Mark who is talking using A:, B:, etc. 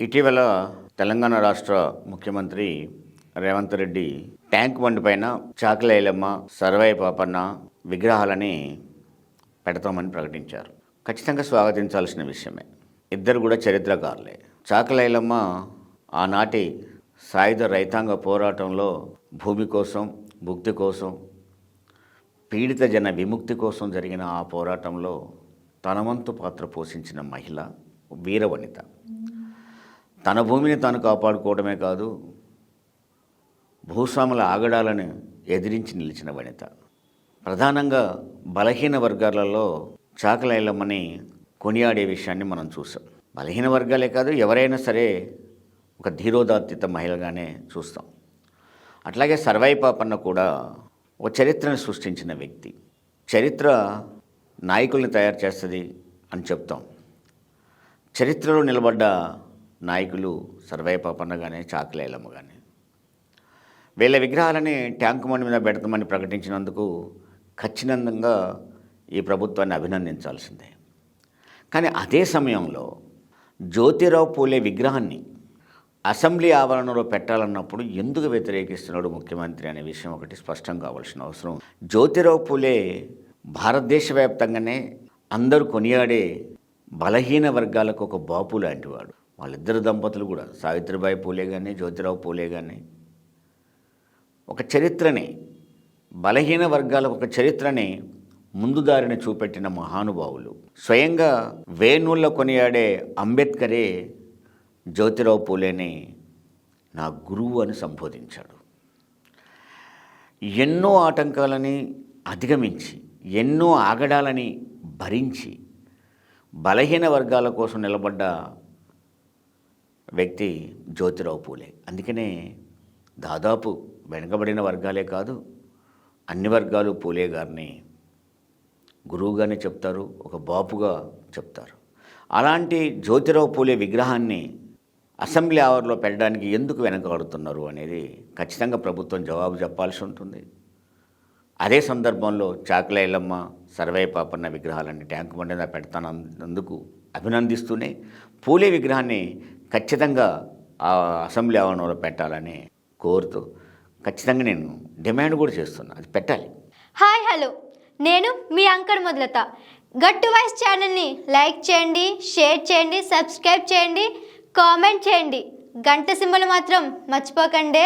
A: ఇటీవల తెలంగాణ రాష్ట్ర ముఖ్యమంత్రి రేవంత్ రెడ్డి ట్యాంక్ బండ్ పైన చాకలి ఐలమ్మ, సర్వాయి పాపన్న విగ్రహాలని పెడతామని ప్రకటించారు. ఖచ్చితంగా స్వాగతించాల్సిన విషయమే. ఇద్దరు కూడా చరిత్రకారులే. చాకలి ఐలమ్మ ఆనాటి సాయుధ రైతాంగ పోరాటంలో భూమి కోసం, భుక్తి కోసం, పీడిత జన విముక్తి కోసం జరిగిన ఆ పోరాటంలో తన వంతు పాత్ర పోషించిన మహిళ, వీరవనిత. తన భూమిని తాను కాపాడుకోవడమే కాదు, భూస్వాముల ఆగడాలను ఎదిరించి నిలిచిన వనిత. ప్రధానంగా బలహీన వర్గాలలో చాకలి ఐలమ్మని కొనియాడే విషయాన్ని మనం చూసాం. బలహీన వర్గాలే కాదు, ఎవరైనా సరే ఒక ధీరోదాత్తిత మహిళగానే చూస్తాం. అట్లాగే సర్వాయి పాపన్న కూడా ఒక చరిత్రను సృష్టించిన వ్యక్తి. చరిత్ర నాయకుల్ని తయారు చేస్తుంది అని చెప్తాం. చరిత్రలో నిలబడ్డ నాయకులు సర్వాయి పాపన్న కానీ, చాకలి ఐలమ్మ కానీ. వీళ్ళ విగ్రహాలని ట్యాంక్ బండ్ మీద పెడతామని ప్రకటించినందుకు ఖచ్చితంగా ఈ ప్రభుత్వాన్ని అభినందించాల్సిందే. కానీ అదే సమయంలో జ్యోతిరావు పూలే విగ్రహాన్ని అసెంబ్లీ ఆవరణలో పెట్టాలన్నప్పుడు ఎందుకు వ్యతిరేకిస్తున్నాడు ముఖ్యమంత్రి అనే విషయం ఒకటి స్పష్టం కావాల్సిన అవసరం. జ్యోతిరావు పూలే భారతదేశ వ్యాప్తంగానే అందరూ కొనియాడే బలహీన వర్గాలకు ఒక బాపు లాంటివాడు. వాళ్ళిద్దరు దంపతులు కూడా, సావిత్రిబాయి పూలే కానీ, జ్యోతిరావు పూలే కానీ, ఒక చరిత్రని, బలహీన వర్గాలకు ఒక చరిత్రని ముందు దారిని చూపెట్టిన మహానుభావులు. స్వయంగా వేణుల్లో కొనియాడే అంబేద్కరే జ్యోతిరావు పూలేని నా గురువు అని సంబోధించాడు. ఎన్నో ఆటంకాలని అధిగమించి, ఎన్నో ఆగడాలని భరించి బలహీన వర్గాల కోసం నిలబడ్డ వ్యక్తి జ్యోతిరావు పూలే. అందుకనే దాదాపు వెనుకబడిన వర్గాలే కాదు, అన్ని వర్గాలు పూలే గారిని గురువుగానే చెప్తారు, ఒక బాపుగా చెప్తారు. అలాంటి జ్యోతిరావు పూలే విగ్రహాన్ని అసెంబ్లీ ఆవరణలో పెట్టడానికి ఎందుకు వెనకాడుతున్నారు అనేది ఖచ్చితంగా ప్రభుత్వం జవాబు చెప్పాల్సి ఉంటుంది. అదే సందర్భంలో చాకలి ఐలమ్మ, సర్వాయి పాపన్న విగ్రహాలన్నీ ట్యాంక్ బండ్ మీద పెడతానందుకు అభినందిస్తూనే పూలే విగ్రహాన్ని ఖచ్చితంగా ఆ అసెంబ్లీ ఆవరణలో పెట్టాలని కోరుతూ ఖచ్చితంగా నేను డిమాండ్ కూడా చేస్తున్నా, అది పెట్టాలి.
B: హాయ్, హలో, నేను మీ యాంకర్ మొదలత. గట్టు వాయిస్ ఛానల్ని లైక్ చేయండి, షేర్ చేయండి, సబ్స్క్రైబ్ చేయండి, కామెంట్ చేయండి. గంట సింబల్ మాత్రం మర్చిపోకండి.